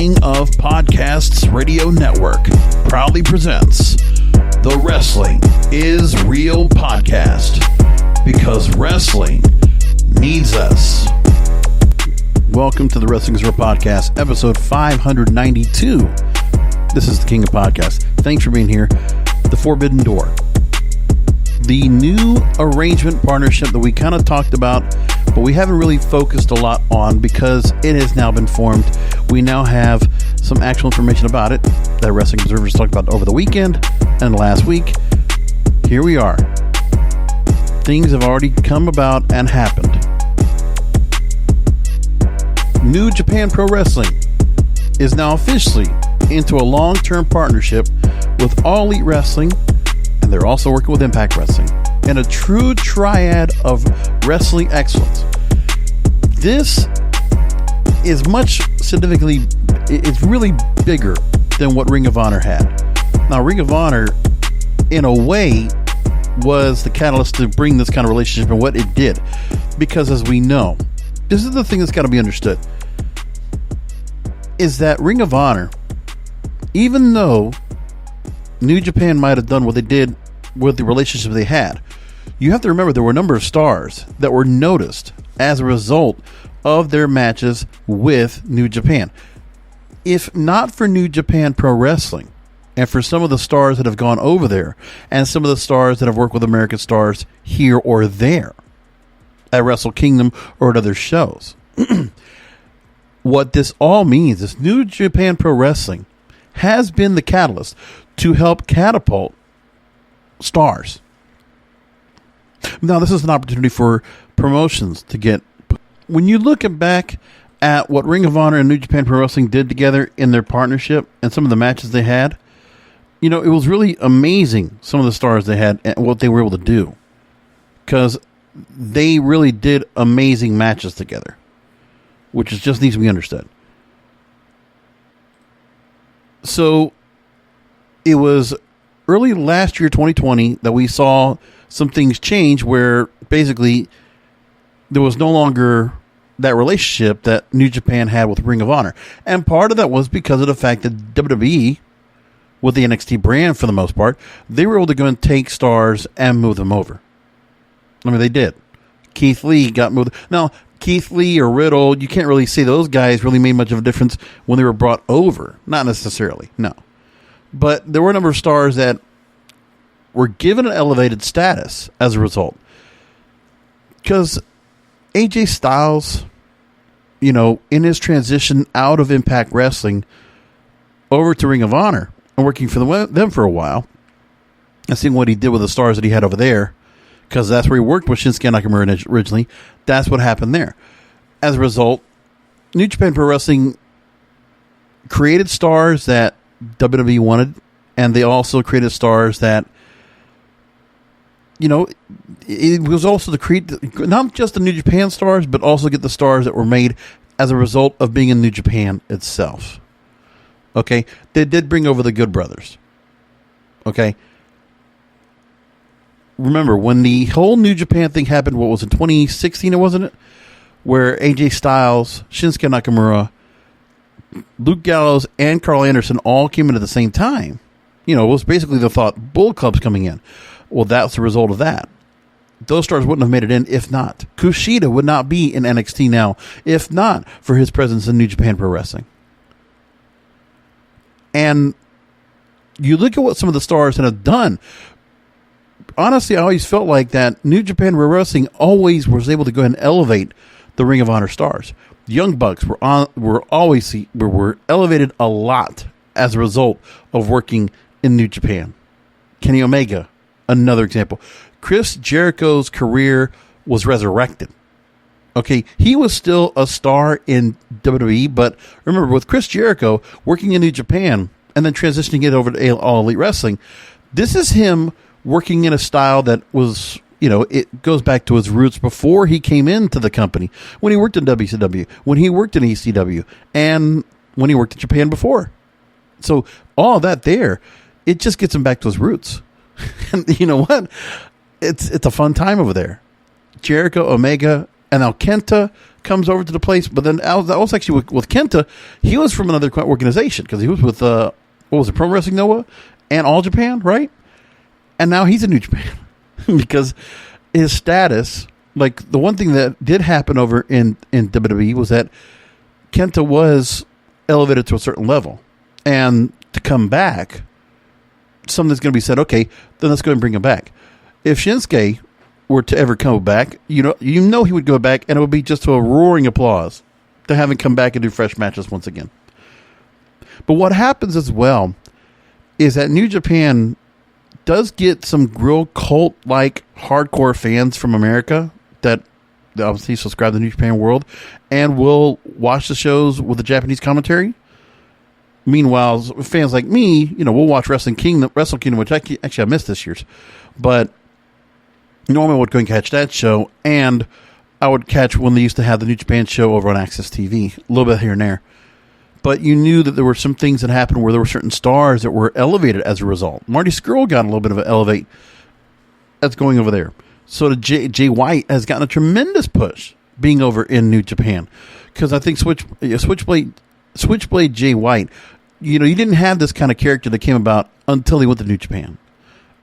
King of Podcasts Radio Network proudly presents the Wrestling is Real podcast, because wrestling needs us. Welcome to the Wrestling is Real podcast, episode 592. This is the King of Podcasts. Thanks for being here. The Forbidden Door. The new arrangement partnership that we kind of talked about, but we haven't really focused a lot on because it has now been formed. We now have some actual information about it that Wrestling Observers talked about over the weekend and last week. Here we are. Things have already come about and happened. New Japan Pro Wrestling is now officially into a long-term partnership with All Elite Wrestling, and they're also working with Impact Wrestling in a true triad of wrestling excellence. This is much significantly, it's really bigger than what Ring of Honor had. Now, Ring of Honor, in a way, was the catalyst to bring this kind of relationship and what it did. Because as we know, this is the thing that's got to be understood, is that Ring of Honor, even though New Japan might have done what they did with the relationship they had, you have to remember there were a number of stars that were noticed as a result of their matches with New Japan. If not for New Japan Pro Wrestling, and for some of the stars that have gone over there, and some of the stars that have worked with American stars here or there at Wrestle Kingdom or at other shows, what this all means is New Japan Pro Wrestling has been the catalyst to help catapult stars. Now, this is an opportunity for promotions to get... When you look back at what Ring of Honor and New Japan Pro Wrestling did together in their partnership and some of the matches they had, you know, it was really amazing, some of the stars they had and what they were able to do. Because they really did amazing matches together, which is just needs to be understood. So, it was early last year, 2020, that we saw some things change where basically there was no longer that relationship that New Japan had with Ring of Honor. And part of that was because of the fact that WWE, with the NXT brand for the most part, they were able to go and take stars and move them over. I mean, they did. Keith Lee got moved. Now, Keith Lee or Riddle, you can't really say those guys really made much of a difference when they were brought over. Not necessarily, no. But there were a number of stars that were given an elevated status as a result. Because AJ Styles, you know, in his transition out of Impact Wrestling over to Ring of Honor and working for them for a while, and seeing what he did with the stars that he had over there, because that's where he worked with Shinsuke Nakamura originally, that's what happened there. As a result, New Japan Pro Wrestling created stars that WWE wanted, and they also created stars that, you know, it was also to create not just the New Japan stars, but also get the stars that were made as a result of being in New Japan itself. Okay? They did bring over the Good Brothers. Okay? Remember, when the whole New Japan thing happened, what was it, 2016, wasn't it? Where AJ Styles, Shinsuke Nakamura, Luke Gallows, and Carl Anderson all came in at the same time. You know, it was basically the thought Bull Club's coming in. Well, that's the result of that. Those stars wouldn't have made it in if not. Kushida would not be in NXT now if not for his presence in New Japan Pro Wrestling. And you look at what some of the stars have done. Honestly, I always felt like that New Japan Pro Wrestling always was able to go ahead and elevate the Ring of Honor stars. The Young Bucks were elevated a lot as a result of working in New Japan. Kenny Omega, another example. Chris Jericho's career was resurrected. Okay, he was still a star in WWE, but remember, with Chris Jericho working in New Japan and then transitioning it over to All Elite Wrestling, this is him working in a style that was, you know, it goes back to his roots before he came into the company, when he worked in WCW, when he worked in ECW, and when he worked in Japan before. So all of that there, it just gets him back to his roots. And you know what? It's a fun time over there. Jericho, Omega, And now Kenta comes over to the place, but then that was actually with Kenta. He was from another organization because he was with what was it, Pro Wrestling Noah and All Japan, right? And now he's in New Japan because his status. Like the one thing that did happen over in WWE was that Kenta was elevated to a certain level, and to come back, something's going to be said. Okay, then let's go and bring him back. If Shinsuke were to ever come back, you know he would go back, and it would be just to a roaring applause to have him come back and do fresh matches once again. But what happens as well is that New Japan does get some real cult-like hardcore fans from America that obviously subscribe to the New Japan World and will watch the shows with the Japanese commentary. Meanwhile, fans like me, we'll watch Wrestle Kingdom, which actually I missed this year's, but normally I would go and catch that show, and I would catch when they used to have the New Japan show over on Access TV, a little bit here and there. But you knew that there were some things that happened where there were certain stars that were elevated as a result. Marty Scurll got a little bit of an elevate that's going over there. So Jay White has gotten a tremendous push being over in New Japan, because I think Switchblade Jay White, you didn't have this kind of character that came about until he went to New Japan.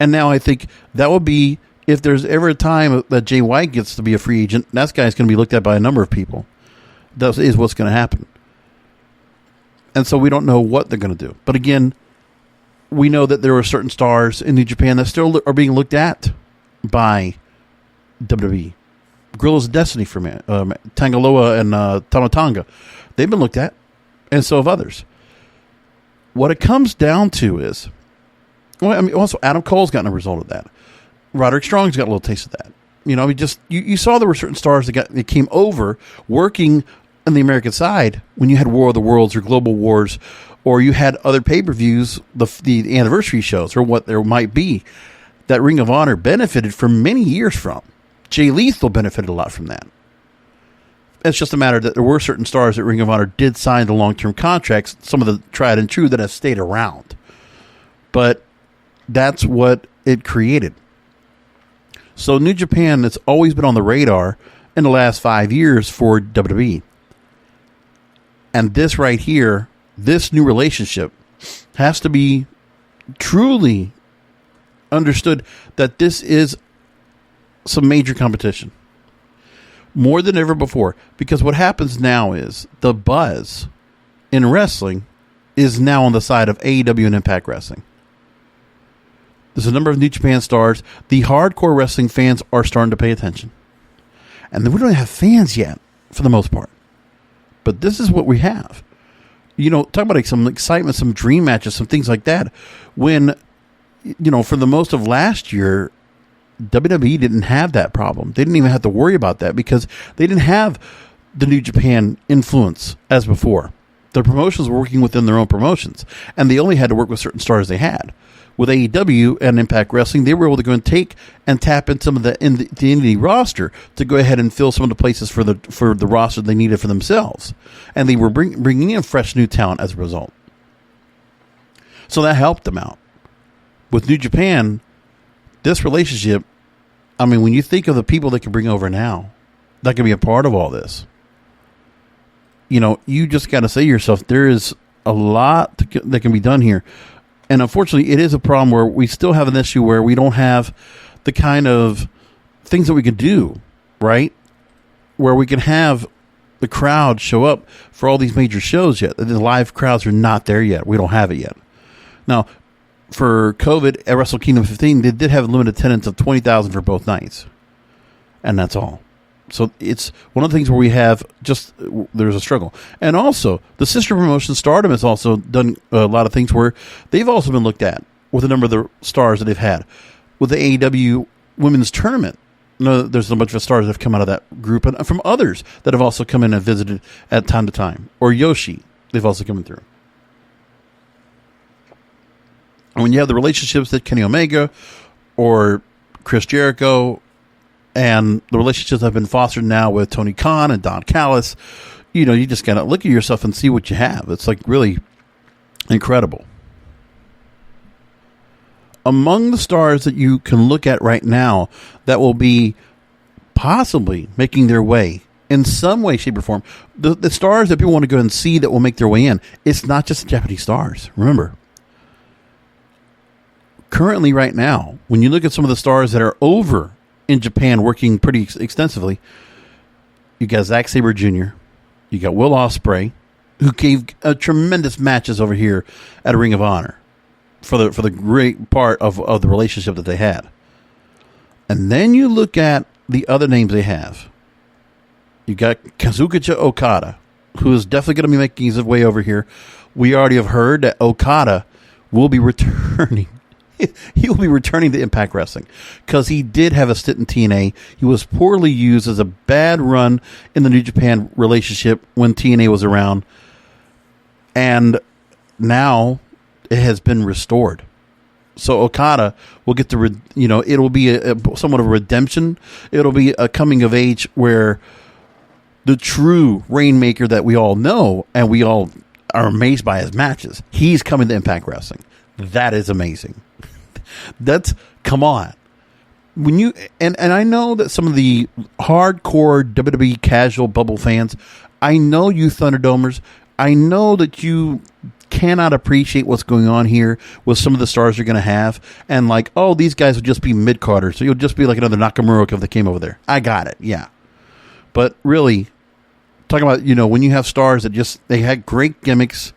And now I think that will be, if there's ever a time that Jay White gets to be a free agent, that guy's going to be looked at by a number of people. That is what's going to happen. And so we don't know what they're going to do. But again, we know that there are certain stars in New Japan that still are being looked at by WWE. Gorillas of Destiny for me, Tangaloa and Tamatanga. They've been looked at, and so have others. What it comes down to is, also Adam Cole's gotten a result of that. Roderick Strong's got a little taste of that. You saw there were certain stars that came over working on the American side when you had War of the Worlds or Global Wars, or you had other pay-per-views, the anniversary shows, or what there might be, that Ring of Honor benefited for many years from. Jay Lethal benefited a lot from that. It's just a matter that there were certain stars that Ring of Honor did sign the long-term contracts, some of the tried and true that have stayed around. But that's what it created. So New Japan has always been on the radar in the last 5 years for WWE. And this right here, this new relationship, has to be truly understood that this is some major competition. More than ever before. Because what happens now is the buzz in wrestling is now on the side of AEW and Impact Wrestling. There's a number of New Japan stars. The hardcore wrestling fans are starting to pay attention. And we don't have fans yet, for the most part. But this is what we have. Talk about like some excitement, some dream matches, some things like that. When, for the most of last year, WWE didn't have that problem. They didn't even have to worry about that because they didn't have the New Japan influence as before. The promotions were working within their own promotions, and they only had to work with certain stars they had. With AEW and Impact Wrestling, they were able to go and take and tap in some of the indie roster to go ahead and fill some of the places for the roster they needed for themselves, and they were bringing in fresh new talent as a result. So that helped them out. With New Japan, this relationship, when you think of the people that can bring over now, that can be a part of all this, you just got to say to yourself, there is a lot that can be done here. And unfortunately, it is a problem where we still have an issue where we don't have the kind of things that we could do, right? Where we can have the crowd show up for all these major shows yet. The live crowds are not there yet. We don't have it yet. Now, for COVID at Wrestle Kingdom 15, they did have a limited attendance of 20,000 for both nights. And that's all. So it's one of the things where we have there's a struggle. And also, the sister promotion Stardom has also done a lot of things where they've also been looked at with a number of the stars that they've had. With the AEW Women's Tournament, there's a bunch of stars that have come out of that group, and from others that have also come in and visited at time to time. Or Yoshi, they've also come through. And when you have the relationships that Kenny Omega or Chris Jericho and the relationships have been fostered now with Tony Khan and Don Callis, you just got to look at yourself and see what you have. It's like really incredible. Among the stars that you can look at right now that will be possibly making their way in some way, shape, or form. The stars that people want to go and see that will make their way in, it's not just the Japanese stars. Remember, currently right now, when you look at some of the stars that are over in Japan working pretty extensively, you got Zack Sabre Jr., you got Will Ospreay, who gave tremendous matches over here at Ring of Honor for the great part of the relationship that they had. And then you look at the other names they have. You got Kazuchika Okada, who is definitely going to be making his way over here. We already have heard that Okada will be returning. He will be returning to Impact Wrestling because he did have a stint in TNA. He was poorly used as a bad run in the New Japan relationship when TNA was around. And now it has been restored. So Okada will get to, it'll be somewhat of a redemption. It'll be a coming of age where the true Rainmaker that we all know and we all are amazed by his matches, he's coming to Impact Wrestling. That is amazing. Come on. When you and I know that some of the hardcore WWE casual bubble fans, I know you Thunderdomers, I know that you cannot appreciate what's going on here with some of the stars you're going to have, and like, oh, these guys would just be mid-carders, so you'll just be like another Nakamura if they came over there. I got it, yeah. But really, talking about, when you have stars that they had great gimmicks,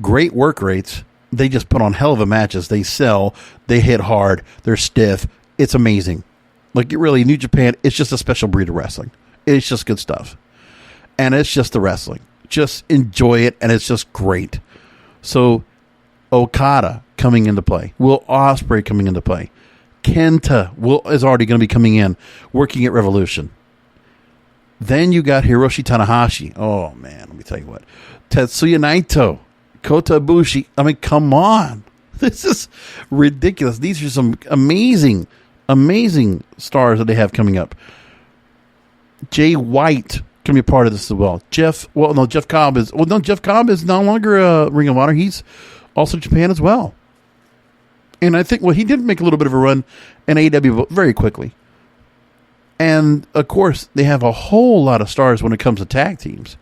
great work rates, they just put on hell of a matches. They sell, they hit hard, they're stiff. It's amazing. Like, New Japan, it's just a special breed of wrestling. It's just good stuff. And it's just the wrestling. Just enjoy it, and it's just great. So, Okada coming into play. Will Ospreay coming into play. Kenta is already going to be coming in, working at Revolution. Then you got Hiroshi Tanahashi. Oh, man, let me tell you what. Tetsuya Naito. Kota Ibushi. I mean, come on. This is ridiculous. These are some amazing, amazing stars that they have coming up. Jay White can be a part of this as well. Jeff Cobb is no longer a Ring of Honor. He's also Japan as well. And I think, he did make a little bit of a run in AEW, but very quickly. And, of course, they have a whole lot of stars when it comes to tag teams.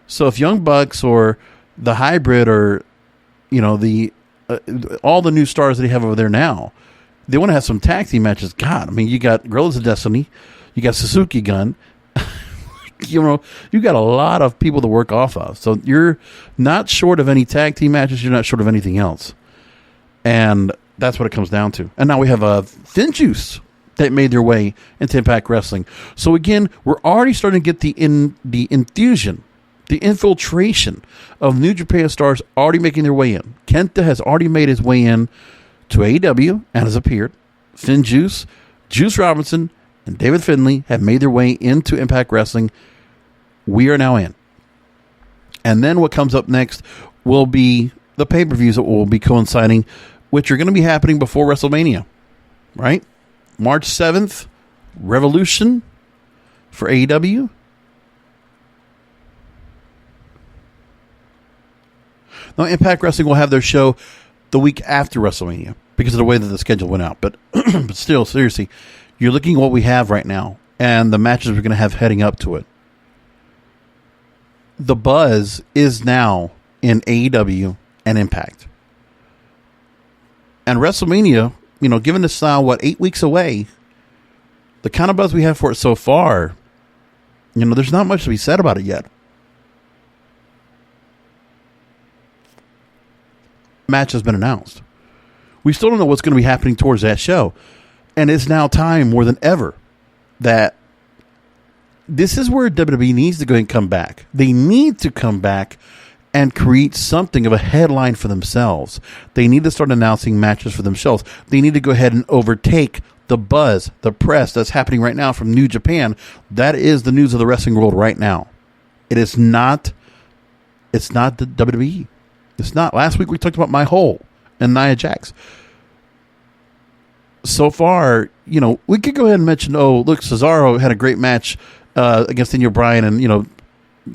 So if Young Bucks or the Hybrid or, all the new stars that they have over there now, they want to have some tag team matches. God, I mean, you got Guerrillas of Destiny, you got Suzuki Gun, you got a lot of people to work off of. So you're not short of any tag team matches. You're not short of anything else. And that's what it comes down to. And now we have a Thin Juice that made their way into Impact Wrestling. So again, we're already starting to get the infusion, the infiltration of New Japan stars already making their way in. Kenta has already made his way in to AEW and has appeared. Finn Juice, Juice Robinson, and David Finlay have made their way into Impact Wrestling. We are now in. And then what comes up next will be the pay-per-views that will be coinciding, which are going to be happening before WrestleMania, right? March 7th, Revolution for AEW. Now, Impact Wrestling will have their show the week after WrestleMania because of the way that the schedule went out. But still, seriously, you're looking at what we have right now and the matches we're going to have heading up to it. The buzz is now in AEW and Impact. And WrestleMania, given this now, 8 weeks away, the kind of buzz we have for it so far, there's not much to be said about it yet. Match has been announced. We still don't know what's going to be happening towards that show. And it's now time more than ever that this is where WWE needs to go and come back. They need to come back and create something of a headline for themselves. They need to start announcing matches for themselves. They need to go ahead and overtake the buzz, the press that's happening right now from New Japan. That is the news of the wrestling world right now. It's not the WWE. It's not. Last week we talked about My Hole and Nia Jax. So far, we could go ahead and mention, look, Cesaro had a great match against Daniel Bryan and,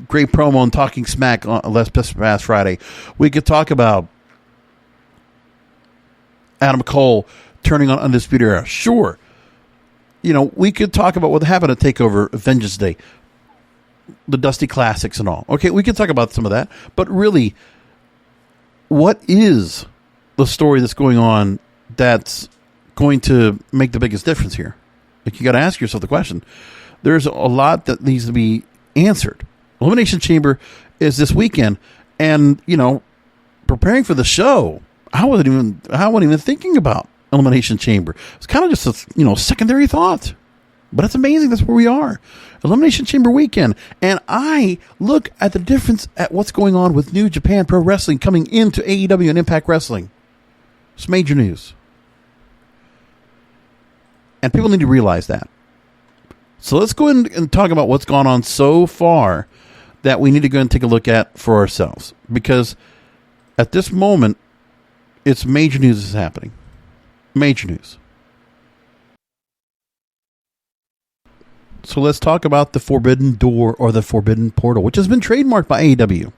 great promo and talking smack on last Friday. We could talk about Adam Cole turning on Undisputed Era. Sure. we could talk about what happened at TakeOver Vengeance Day, the Dusty Classics and all. Okay, we could talk about some of that. But really, what is the story that's going on that's going to make the biggest difference here? Like, you got to ask yourself the question. There's a lot that needs to be answered. Elimination Chamber is this weekend, and preparing for the show, I wasn't even thinking about Elimination Chamber. It's kind of just a secondary thought, but it's amazing. That's where we are. Elimination Chamber weekend, and I look at the difference at what's going on with New Japan Pro Wrestling coming into AEW and Impact Wrestling. It's major news, and people need to realize that. So let's go ahead and talk about what's gone on so far that we need to go and take a look at for ourselves. Because at this moment, it's major news is happening. Major news. So let's talk about the Forbidden Door or the Forbidden Portal, which has been trademarked by AEW.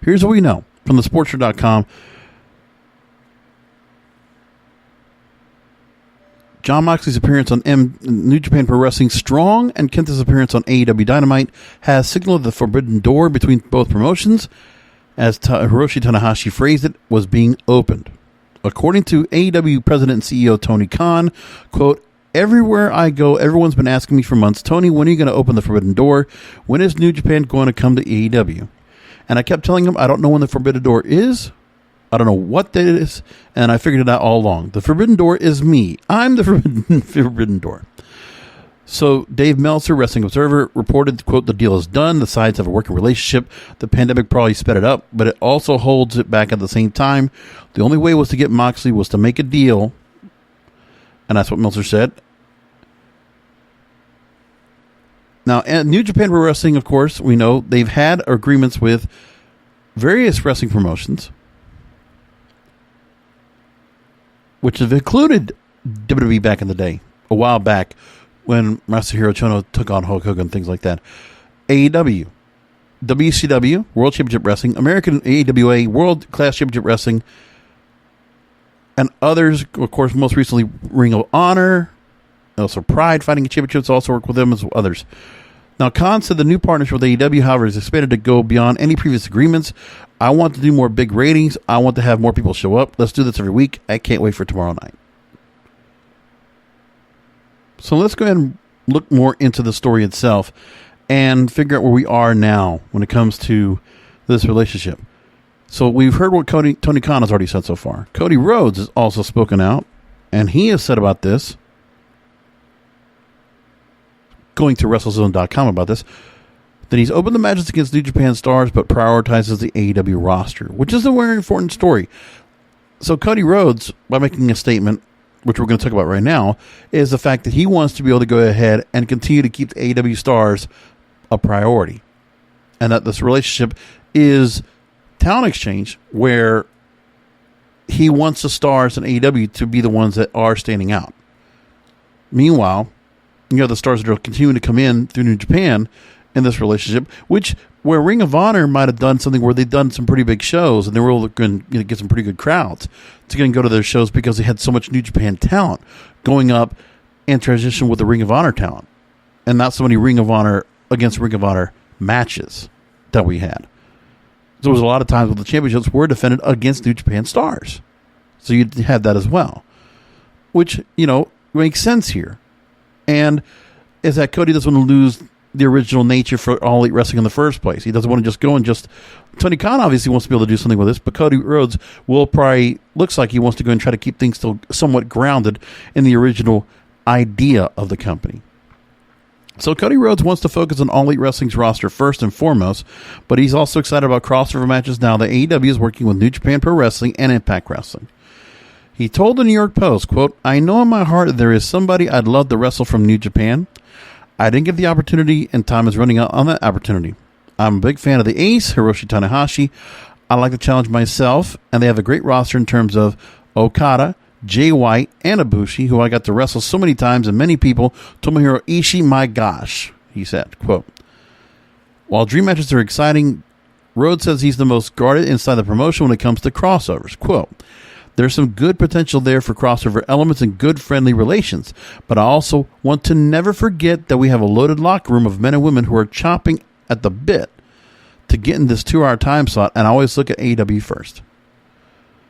Here's what we know from the Sportster.com. Jon Moxley's appearance on New Japan Pro Wrestling Strong and KENTA's appearance on AEW Dynamite has signaled the forbidden door between both promotions, as Hiroshi Tanahashi phrased it, was being opened. According to AEW President and CEO Tony Khan, quote, "Everywhere I go, everyone's been asking me for months, Tony, when are you going to open the forbidden door? When is New Japan going to come to AEW? And I kept telling him, I don't know when the forbidden door is. I don't know what that is, and I figured it out all along. The forbidden door is me. I'm the forbidden door." So Dave Meltzer, Wrestling Observer, reported, quote, "The deal is done. The sides have a working relationship. The pandemic probably sped it up, but it also holds it back at the same time. The only way was to get Moxley was to make a deal." And that's what Meltzer said. Now, at New Japan Pro Wrestling, of course, we know they've had agreements with various wrestling promotions, which have included WWE back in the day, a while back, when Masahiro Chono took on Hulk Hogan, things like that. AEW, WCW, World Championship Wrestling, American AWA, World Class Championship Wrestling, and others, of course, most recently Ring of Honor, also Pride Fighting Championships, also work with them as others. Now, Khan said the new partnership with AEW, however, is expected to go beyond any previous agreements. "I want to do more big ratings. I want to have more people show up. Let's do this every week. I can't wait for tomorrow night." So let's go ahead and look more into the story itself and figure out where we are now when it comes to this relationship. So we've heard what Tony Khan has already said so far. Cody Rhodes has also spoken out, and he has said about this, going to WrestleZone.com about this, that he's opened the matches against New Japan stars but prioritizes the AEW roster, which is a very important story. So Cody Rhodes, by making a statement, which we're going to talk about right now, is the fact that he wants to be able to go ahead and continue to keep the AEW stars a priority. And that this relationship is talent exchange, where he wants the stars in AEW to be the ones that are standing out. Meanwhile, the stars that are continuing to come in through New Japan in this relationship, where Ring of Honor might have done something where they've done some pretty big shows and they were able to get some pretty good crowds to go to their shows because they had so much New Japan talent going up and transition with the Ring of Honor talent, and not so many Ring of Honor against Ring of Honor matches that we had. So there was a lot of times when the championships were defended against New Japan stars. So you had that as well, which, makes sense here. And is that Cody doesn't want to lose the original nature for All Elite Wrestling in the first place. He doesn't want to just go and Tony Khan obviously wants to be able to do something with this, but Cody Rhodes looks like he wants to go and try to keep things still somewhat grounded in the original idea of the company. So Cody Rhodes wants to focus on All Elite Wrestling's roster first and foremost, but he's also excited about crossover matches now that AEW is working with New Japan Pro Wrestling and Impact Wrestling. He told the New York Post, quote, "I know in my heart that there is somebody I'd love to wrestle from New Japan. I didn't get the opportunity, and time is running out on that opportunity. I'm a big fan of the Ace, Hiroshi Tanahashi. I like to challenge myself, and they have a great roster in terms of Okada, Jay White, and Ibushi, who I got to wrestle so many times, and many people, Tomohiro Ishii, my gosh," he said, quote. While dream matches are exciting, Rhodes says he's the most guarded inside the promotion when it comes to crossovers. Quote, There's some good potential there for crossover elements and good friendly relations. But I also want to never forget that we have a loaded locker room of men and women who are chomping at the bit to get in this 2-hour time slot, and I always look at AEW first.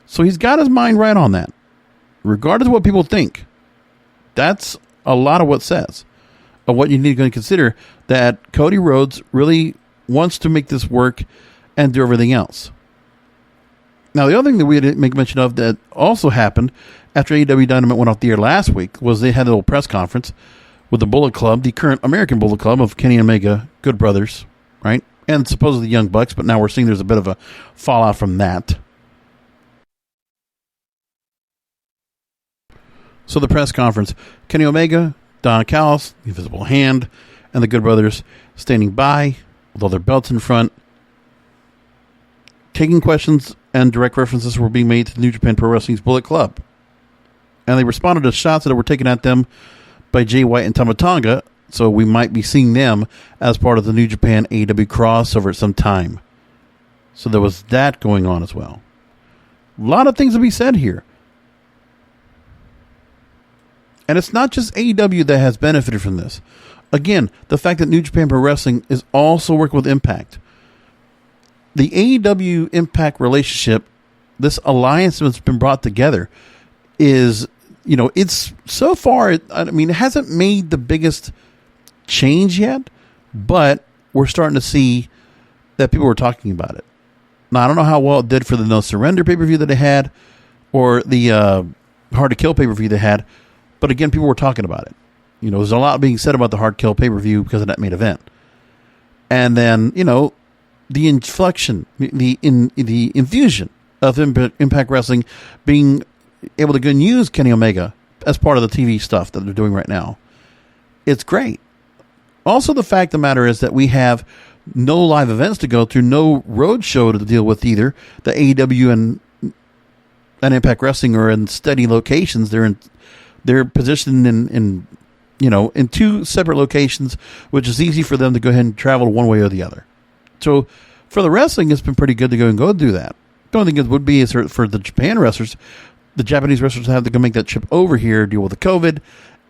So he's got his mind right on that. Regardless of what people think, that's a lot of what says of what you need to consider, that Cody Rhodes really wants to make this work and do everything else. Now, the other thing that we didn't make mention of that also happened after AEW Dynamite went off the air last week was they had a little press conference with the Bullet Club, the current American Bullet Club of Kenny Omega, Good Brothers, right? And supposedly Young Bucks, but now we're seeing there's a bit of a fallout from that. So the press conference, Kenny Omega, Don Callis, the Invisible Hand, and the Good Brothers standing by with all their belts in front, taking questions, and direct references were being made to New Japan Pro Wrestling's Bullet Club. And they responded to shots that were taken at them by Jay White and Tama Tonga, so we might be seeing them as part of the New Japan AEW crossover at some time. So there was that going on as well. A lot of things to be said here. And it's not just AEW that has benefited from this. Again, the fact that New Japan Pro Wrestling is also working with Impact. The AEW Impact relationship, this alliance that's been brought together, is, it's so far, it hasn't made the biggest change yet, but we're starting to see that people were talking about it. Now, I don't know how well it did for the No Surrender pay-per-view that they had, or the Hard to Kill pay-per-view they had, but again, people were talking about it. There's a lot being said about the Hard Kill pay-per-view because of that main event. And then, the inflection, the infusion of Impact Wrestling being able to go and use Kenny Omega as part of the TV stuff that they're doing right now. It's great. Also, the fact of the matter is that we have no live events to go through, no road show to deal with either. The AEW and Impact Wrestling are in steady locations. They're positioned in two separate locations, which is easy for them to go ahead and travel one way or the other. So for the wrestling, it's been pretty good to go and do that. The only thing it would be is for the Japan wrestlers, the Japanese wrestlers have to go make that trip over here, deal with the COVID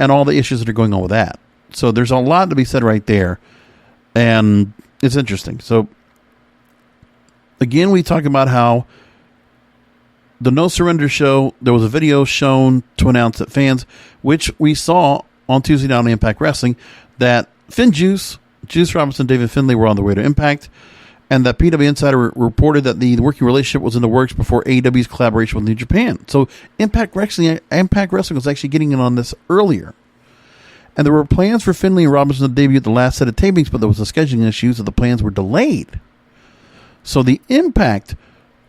and all the issues that are going on with that. So there's a lot to be said right there, and it's interesting. So again, we talk about how the No Surrender show, there was a video shown to announce that fans, which we saw on Tuesday night on Impact Wrestling, that Juice Robinson, David Finlay were on the way to Impact, and that PW Insider reported that the working relationship was in the works before AEW's collaboration with New Japan. So Impact Wrestling was actually getting in on this earlier. And there were plans for Finlay and Robinson to debut at the last set of tapings, but there was a scheduling issue, so the plans were delayed. So the Impact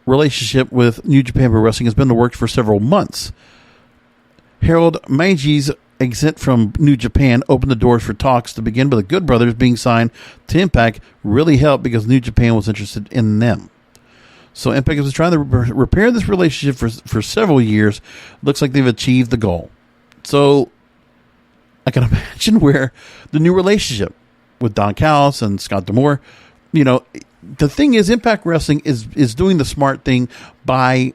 relationship with New Japan Pro Wrestling has been in the works for several months. Harold Meiji's exit from New Japan opened the doors for talks to begin, but the Good Brothers being signed to Impact really helped because New Japan was interested in them. So Impact was trying to repair this relationship for several years. Looks like they've achieved the goal. So I can imagine where the new relationship with Don Callis and Scott D'Amore, the thing is, Impact Wrestling is doing the smart thing by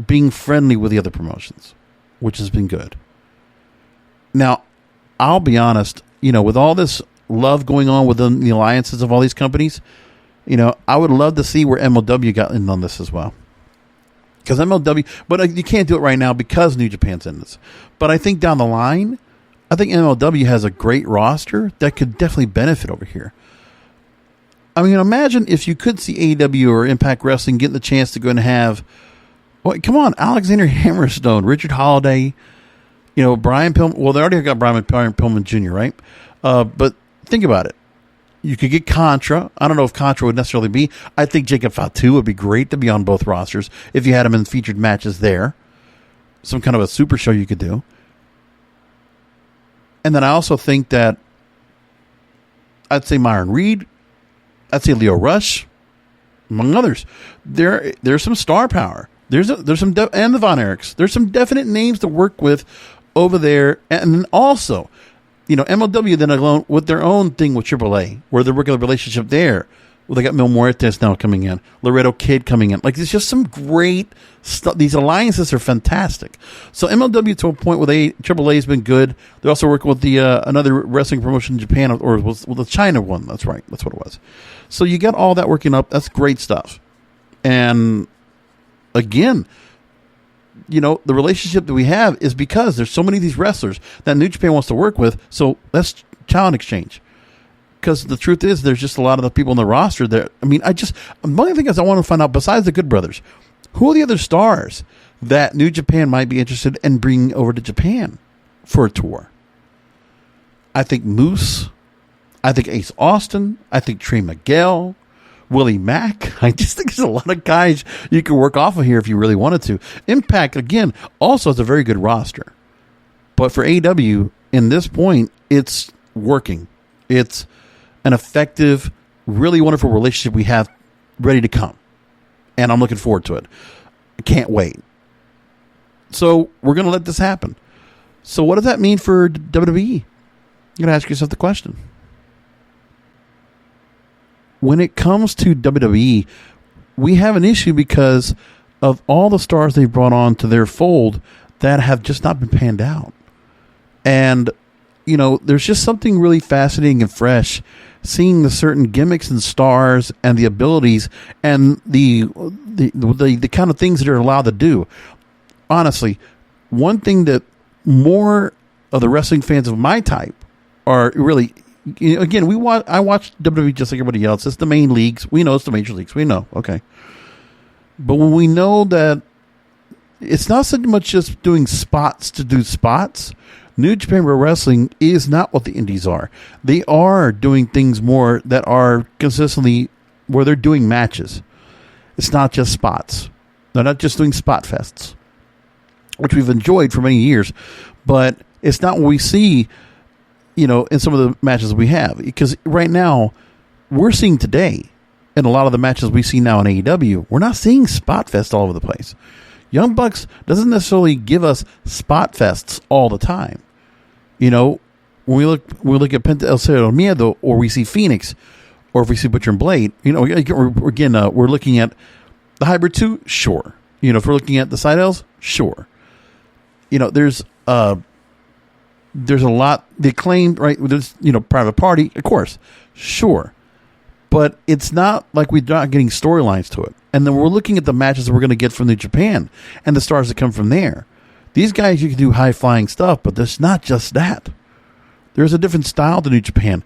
being friendly with the other promotions, which has been good. Now, I'll be honest, with all this love going on within the alliances of all these companies, I would love to see where MLW got in on this as well. Because MLW, but you can't do it right now because New Japan's in this. But I think down the line, I think MLW has a great roster that could definitely benefit over here. I mean, imagine if you could see AEW or Impact Wrestling getting the chance to go and have, come on, Alexander Hammerstone, Richard Holiday, Brian Pillman. Well, they already got Brian Pillman Jr., right? But think about it. You could get Contra. I don't know if Contra would necessarily be. I think Jacob Fatu would be great to be on both rosters if you had him in featured matches there. Some kind of a super show you could do. And then I also think that I'd say Myron Reed. I'd say Leo Rush, among others. There's some star power. There's some and the Von Erichs. There's some definite names to work with over there, and then also, MLW then alone with their own thing with AAA, where they're working a relationship there Well, they got Mil Muertes now coming in. Laredo Kid coming in. Like, there's just some great stuff. These alliances are fantastic. So MLW to a point where AAA has been good. They're also working with the another wrestling promotion in Japan, or was the China one. That's right. That's what it was. So you got all that working up. That's great stuff. And again, the relationship that we have is because there's so many of these wrestlers that New Japan wants to work with. So that's talent exchange. Because the truth is, there's just a lot of the people on the roster there. I mean, one of the things I want to find out, besides the Good Brothers, who are the other stars that New Japan might be interested in bringing over to Japan for a tour? I think Moose. I think Ace Austin. I think Trey Miguel. Willie Mack. I just think there's a lot of guys you can work off of here if you really wanted to. Impact, again, also has a very good roster. But for AEW, in this point, it's working. It's an effective, really wonderful relationship we have ready to come. And I'm looking forward to it. I can't wait. So we're going to let this happen. So what does that mean for WWE? You're going to ask yourself the question. When it comes to WWE, we have an issue because of all the stars they've brought on to their fold that have just not been panned out. And, there's just something really fascinating and fresh seeing the certain gimmicks and stars and the abilities and the kind of things that are allowed to do. Honestly, one thing that more of the wrestling fans of my type are really, again, I watch WWE just like everybody else. It's the main leagues. We know it's the major leagues. We know. Okay. But when we know that it's not so much just doing spots to do spots, New Japan Pro Wrestling is not what the indies are. They are doing things more that are consistently where they're doing matches. It's not just spots. They're not just doing spot fests, which we've enjoyed for many years, but it's not what we see, in some of the matches we have. Because right now, we're seeing today, in a lot of the matches we see now in AEW, we're not seeing spot fest all over the place. Young Bucks doesn't necessarily give us spot fests all the time. When we look at Penta El Cero Miedo, or we see Phoenix, or if we see Butcher and Blade, again, we're looking at the Hybrid 2, sure. If we're looking at the Seidels, sure. There's a lot, the Acclaimed, right? There's, Private Party, of course, sure. But it's not like we're not getting storylines to it. And then we're looking at the matches that we're going to get from New Japan and the stars that come from there. These guys, you can do high-flying stuff, but there's not just that. There's a different style to New Japan.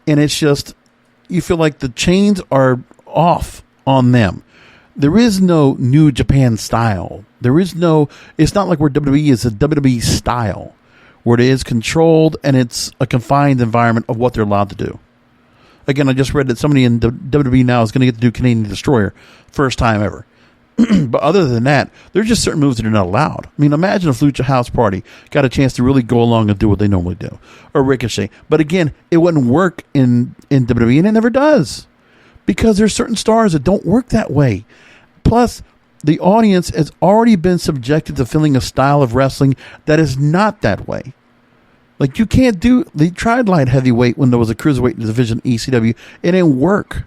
And it's just, you feel like the chains are off on them. There is no New Japan style. It's not like where WWE is a WWE style, where it is controlled and it's a confined environment of what they're allowed to do. Again, I just read that somebody in WWE now is going to get to do Canadian Destroyer. First time ever. But other than that, there's just certain moves that are not allowed. I mean, imagine if Lucha House Party got a chance to really go along and do what they normally do. Or Ricochet. But again, it wouldn't work in WWE, and it never does. Because there's certain stars that don't work that way. Plus, the audience has already been subjected to feeling a style of wrestling that is not that way. Like, you can't do... They tried light heavyweight when there was a cruiserweight division ECW. It didn't work.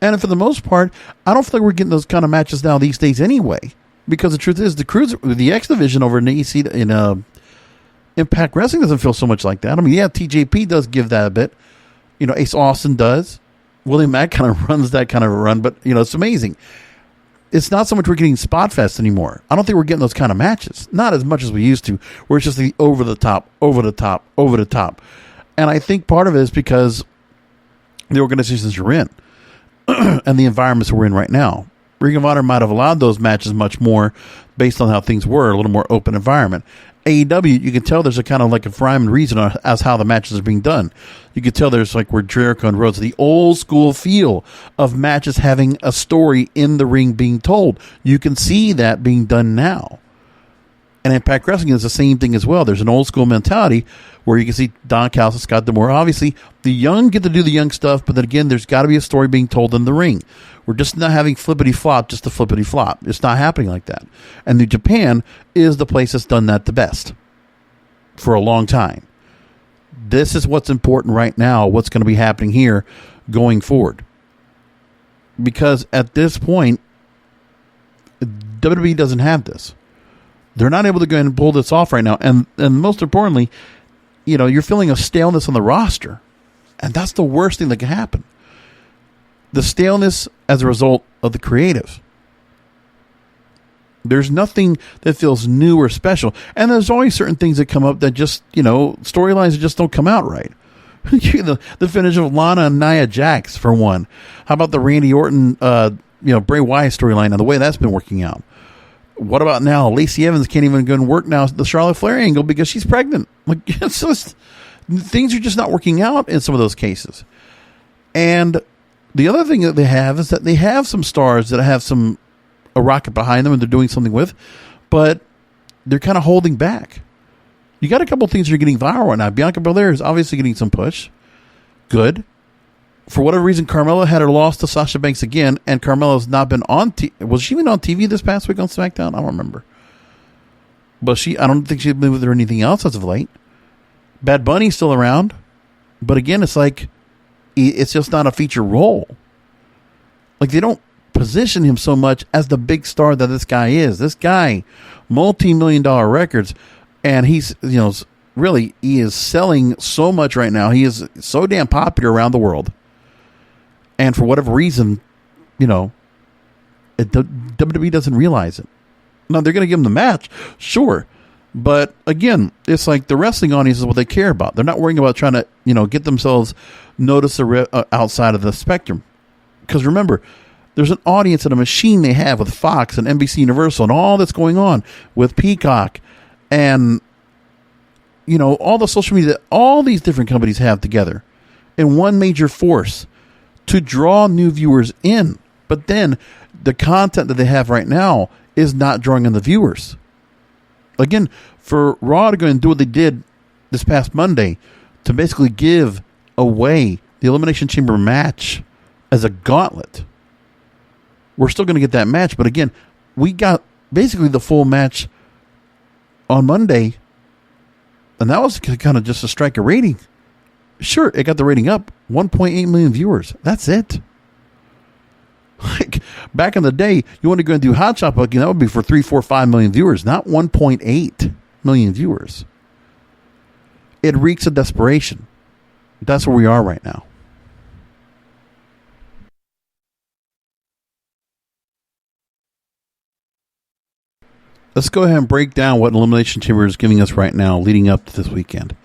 And for the most part, I don't feel like we're getting those kind of matches now these days anyway. Because the truth is, the X division over in the Impact Wrestling doesn't feel so much like that. I mean, yeah, TJP does give that a bit. Ace Austin does. Willie Mack kind of runs that kind of a run, but, it's amazing. It's not so much we're getting spot fest anymore. I don't think we're getting those kind of matches. Not as much as we used to, where it's just the over the top. And I think part of it is because the organizations you're in and the environments we're in right now. Ring of Honor might have allowed those matches much more based on how things were, a little more open environment. AEW, you can tell there's a kind of like a rhyme and reason as how the matches are being done. You can tell there's like where Jericho and Rhodes, the old school feel of matches having a story in the ring being told. You can see that being done now. And Impact Wrestling is the same thing as well. There's an old school mentality where you can see Don Callis and Scott D'Amore. Obviously, the young get to do the young stuff, but then again, there's got to be a story being told in the ring. We're just not having flippity-flop, just a flippity-flop. It's not happening like that. And New Japan is the place that's done that the best for a long time. This is what's important right now, what's going to be happening here going forward. because at this point, WWE doesn't have this. They're not able to go and pull this off right now. And most importantly, you're feeling a staleness on the roster. And that's the worst thing that can happen. The staleness as a result of the creative. There's nothing that feels new or special. And there's always certain things that come up that just, storylines that just don't come out right. the finish of Lana and Nia Jax, for one. How about the Randy Orton, Bray Wyatt storyline and the way that's been working out? What about now? Lacey Evans can't even go and work now the Charlotte Flair angle because she's pregnant. It's just, things are just not working out in some of those cases. And the other thing that they have is that they have some stars that have a rocket behind them and they're doing something with, but they're kind of holding back. You got a couple things that are getting viral right now. Bianca Belair is obviously getting some push. Good. For whatever reason, Carmella had her loss to Sasha Banks again, and Carmella's not been on was she even on TV this past week on SmackDown? I don't remember. But I don't think she's been with her anything else as of late. Bad Bunny's still around. But again, it's like, it's just not a feature role. Like, they don't position him so much as the big star that this guy is. This guy, multi-million-dollar records, and he's, really, he is selling so much right now. He is so damn popular around the world. And for whatever reason, WWE doesn't realize it. Now, they're going to give him the match, sure. But again, it's like the wrestling audience is what they care about. They're not worrying about trying to, get themselves noticed outside of the spectrum. Because remember, there's an audience and a machine they have with Fox and NBC Universal and all that's going on with Peacock and, all the social media that all these different companies have together in one major force to draw new viewers in. But then the content that they have right now is not drawing in the viewers. Again, for Raw to go and do what they did this past Monday to basically give away the Elimination Chamber match as a gauntlet. We're still going to get that match, but again, we got basically the full match on Monday, and that was kind of just a strike a rating. Sure, it got the rating up, 1.8 million viewers. That's it. Like, back in the day, you want to go and do Hot Shot Booking, that would be for 3, 4, 5 million viewers, not 1.8 million viewers. It reeks of desperation. That's where we are right now. Let's go ahead and break down what Elimination Chamber is giving us right now, leading up to this weekend,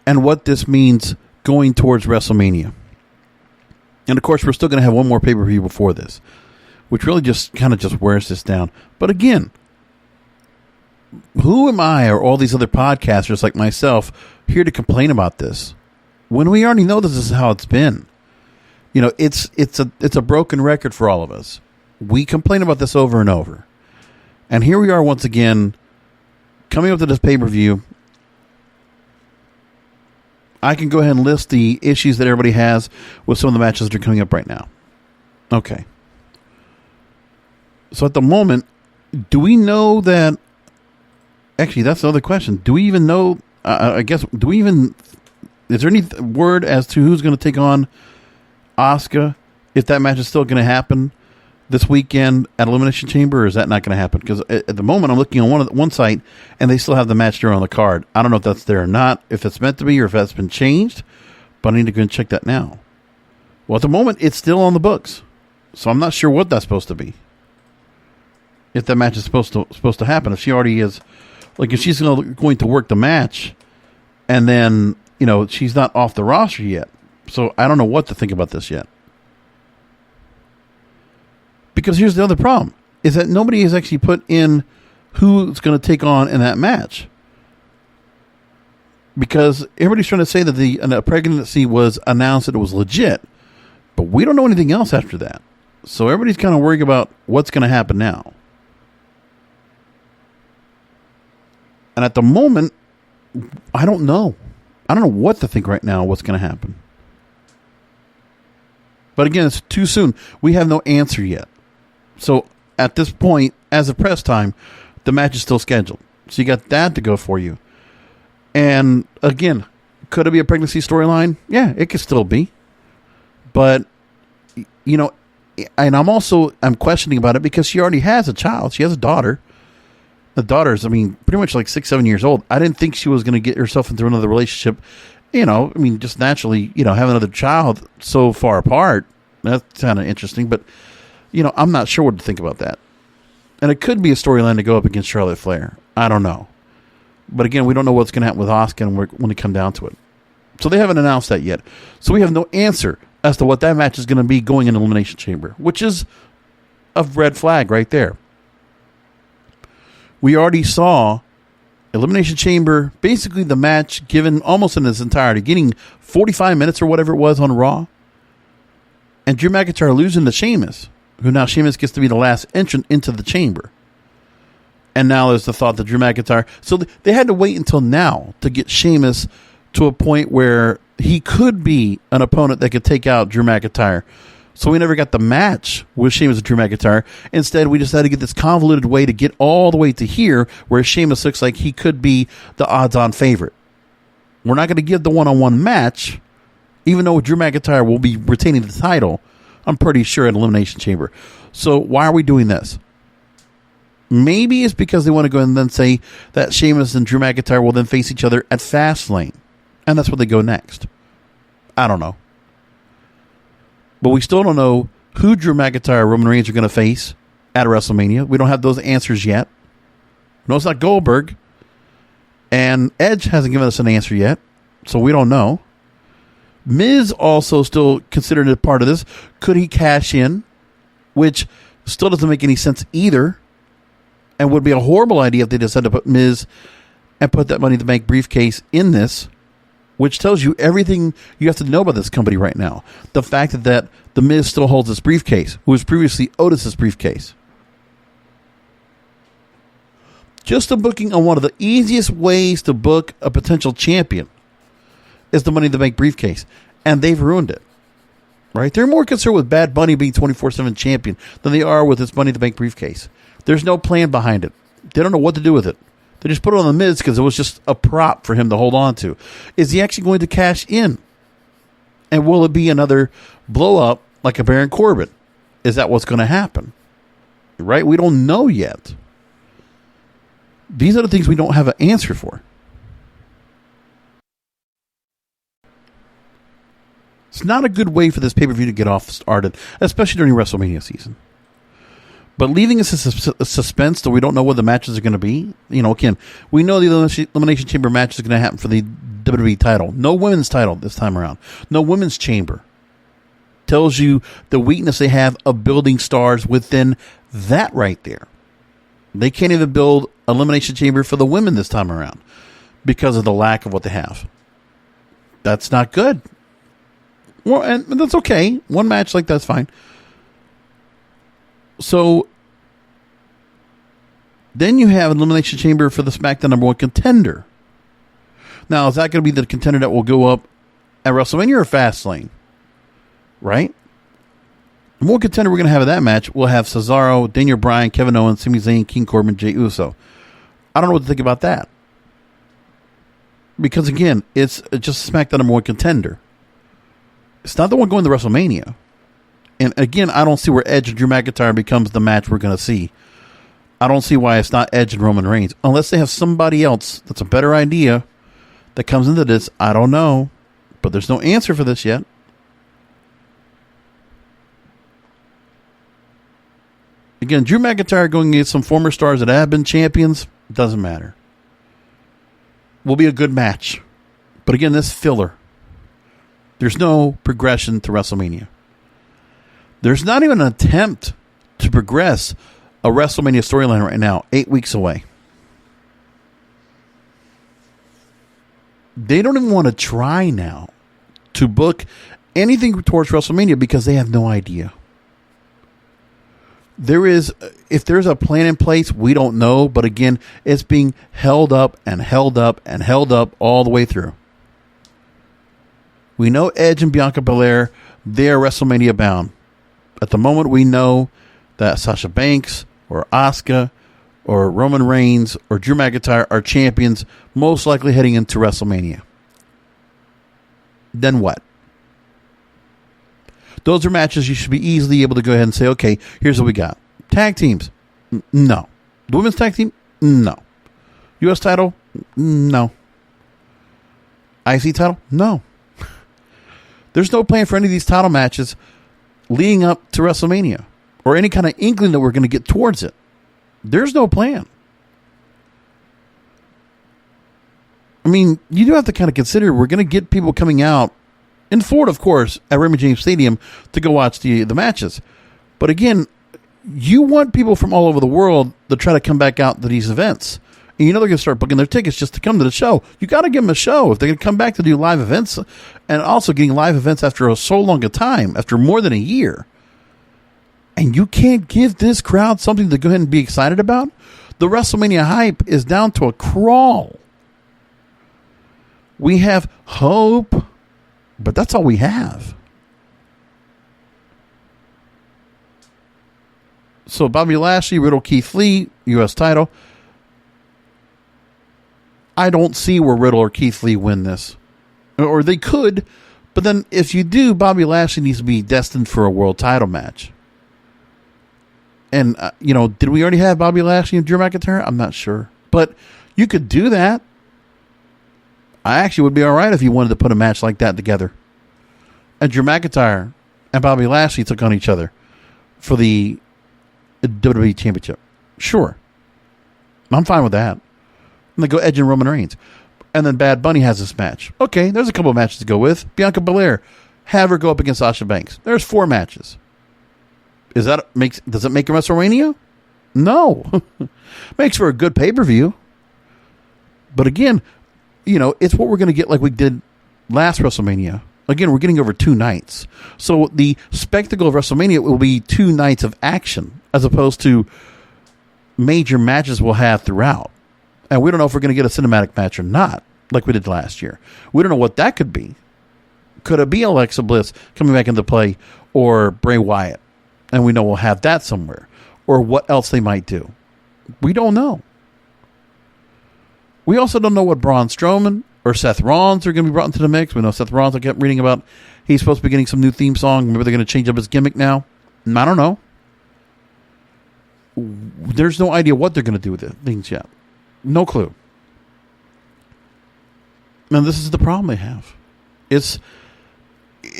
and what this means going towards WrestleMania. And of course, we're still going to have one more pay-per-view before this, which really just kind of just wears this down. But again, who am I or all these other podcasters like myself here to complain about this when we already know this is how it's been? It's a broken record for all of us. We complain about this over and over. And here we are once again, coming up to this pay-per-view. I can go ahead and list the issues that everybody has with some of the matches that are coming up right now. Okay. So at the moment, do we know that... Actually, that's another question. Do we even know... is there any word as to who's going to take on Asuka? If that match is still going to happen this weekend at Elimination Chamber, or is that not going to happen? Because at the moment, I'm looking on one site, and they still have the match there on the card. I don't know if that's there or not, if it's meant to be, or if that's been changed, but I need to go and check that now. Well, at the moment, it's still on the books, so I'm not sure what that's supposed to be. If that match is supposed to happen, if she already is, like if she's going to work the match, and then she's not off the roster yet, so I don't know what to think about this yet. Because here's the other problem, is that nobody has actually put in who's going to take on in that match. Because everybody's trying to say that the pregnancy was announced, that it was legit. But we don't know anything else after that. So everybody's kind of worried about what's going to happen now. And at the moment, I don't know. I don't know what to think right now, what's going to happen. But again, it's too soon. We have no answer yet. So at this point, as of press time, the match is still scheduled. So you got that to go for you. And again, could it be a pregnancy storyline? Yeah, it could still be. But, and I'm questioning about it because she already has a child. She has a daughter. The daughter's, pretty much like 6-7 years old. I didn't think she was going to get herself into another relationship. Just naturally, have another child so far apart. That's kind of interesting, but I'm not sure what to think about that. And it could be a storyline to go up against Charlotte Flair. I don't know. But again, we don't know what's going to happen with Asuka when it come down to it. So they haven't announced that yet. So we have no answer as to what that match is going to be going in Elimination Chamber, which is a red flag right there. We already saw Elimination Chamber, basically the match given almost in its entirety, getting 45 minutes or whatever it was on Raw. And Drew McIntyre losing to Sheamus, who now Sheamus gets to be the last entrant into the chamber. And now there's the thought that Drew McIntyre... So they had to wait until now to get Sheamus to a point where he could be an opponent that could take out Drew McIntyre. So we never got the match with Sheamus and Drew McIntyre. Instead, we just had to get this convoluted way to get all the way to here where Sheamus looks like he could be the odds-on favorite. We're not going to give the one-on-one match, even though Drew McIntyre will be retaining the title, I'm pretty sure, at Elimination Chamber. So why are we doing this? Maybe it's because they want to go and then say that Sheamus and Drew McIntyre will then face each other at Fastlane. And that's where they go next. I don't know. But we still don't know who Drew McIntyre or Roman Reigns are going to face at WrestleMania. We don't have those answers yet. No, it's not Goldberg. And Edge hasn't given us an answer yet. So we don't know. Miz also still considered a part of this. Could he cash in? Which still doesn't make any sense either. And would be a horrible idea if they decided to put Miz and put that Money in the Bank briefcase in this, which tells you everything you have to know about this company right now. The fact that the Miz still holds this briefcase, who was previously Otis's briefcase. Just a booking on one of the easiest ways to book a potential champion is the Money in the Bank briefcase. And they've ruined it. Right? They're more concerned with Bad Bunny being 24/7 champion than they are with this Money in the Bank briefcase. There's no plan behind it. They don't know what to do with it. They just put it on the Miz because it was just a prop for him to hold on to. Is he actually going to cash in? And will it be another blow up like a Baron Corbin? Is that what's going to happen? Right? We don't know yet. These are the things we don't have an answer for. It's not a good way for this pay-per-view to get off started, especially during WrestleMania season. But leaving us a suspense that we don't know what the matches are going to be. Again, we know the Elimination Chamber match is going to happen for the WWE title. No women's title this time around. No women's chamber. Tells you the weakness they have of building stars within that right there. They can't even build Elimination Chamber for the women this time around because of the lack of what they have. That's not good. Well, and that's okay. One match like that's fine. So then you have an Elimination Chamber for the SmackDown #1 contender. Now, is that going to be the contender that will go up at WrestleMania or Fastlane? Right? The more contender we're going to have in that match, we'll have Cesaro, Daniel Bryan, Kevin Owens, Sami Zayn, King Corbin, Jey Uso. I don't know what to think about that. Because again, it's just SmackDown #1 contender. It's not the one going to WrestleMania. And again, I don't see where Edge and Drew McIntyre becomes the match we're going to see. I don't see why it's not Edge and Roman Reigns. Unless they have somebody else that's a better idea that comes into this. I don't know. But there's no answer for this yet. Again, Drew McIntyre going against some former stars that have been champions. Doesn't matter. Will be a good match. But again, this filler. There's no progression to WrestleMania. There's not even an attempt to progress a WrestleMania storyline right now, 8 weeks away. They don't even want to try now to book anything towards WrestleMania because they have no idea. If there's a plan in place, we don't know. But again, it's being held up and held up and held up all the way through. We know Edge and Bianca Belair, they're WrestleMania bound. At the moment, we know that Sasha Banks or Asuka or Roman Reigns or Drew McIntyre are champions, most likely heading into WrestleMania. Then what? Those are matches you should be easily able to go ahead and say, okay, here's what we got. Tag teams. No. The women's tag team? No. U.S. title? No. IC title? No. There's no plan for any of these title matches leading up to WrestleMania or any kind of inkling that we're going to get towards it. There's no plan. I mean, you do have to kind of consider we're going to get people coming out in Florida, of course, at Raymond James Stadium to go watch the matches. But again, you want people from all over the world to try to come back out to these events. And you know they're going to start booking their tickets just to come to the show. You got to give them a show if they're going to come back to do live events, and also getting live events after so long a time, after more than a year. And you can't give this crowd something to go ahead and be excited about? The WrestleMania hype is down to a crawl. We have hope, but that's all we have. So Bobby Lashley, Riddle, Keith Lee, U.S. title. I don't see where Riddle or Keith Lee win this. Or they could, but then if you do, Bobby Lashley needs to be destined for a world title match. And, did we already have Bobby Lashley and Drew McIntyre? I'm not sure. But you could do that. I actually would be all right if you wanted to put a match like that together. And Drew McIntyre and Bobby Lashley took on each other for the WWE Championship. Sure. I'm fine with that. And they go Edge and Roman Reigns. And then Bad Bunny has this match. Okay, there's a couple of matches to go with. Bianca Belair. Have her go up against Sasha Banks. There's 4 matches. Does it make a WrestleMania? No. Makes for a good pay-per-view. But again, it's what we're going to get like we did last WrestleMania. Again, we're getting over 2 nights. So the spectacle of WrestleMania will be 2 nights of action as opposed to major matches we'll have throughout. And we don't know if we're going to get a cinematic match or not, like we did last year. We don't know what that could be. Could it be Alexa Bliss coming back into play or Bray Wyatt? And we know we'll have that somewhere. Or what else they might do. We don't know. We also don't know what Braun Strowman or Seth Rollins are going to be brought into the mix. We know Seth Rollins, I kept reading about, he's supposed to be getting some new theme song. Maybe they're going to change up his gimmick now. I don't know. There's no idea what they're going to do with it, things yet. No clue. And this is the problem they have. It's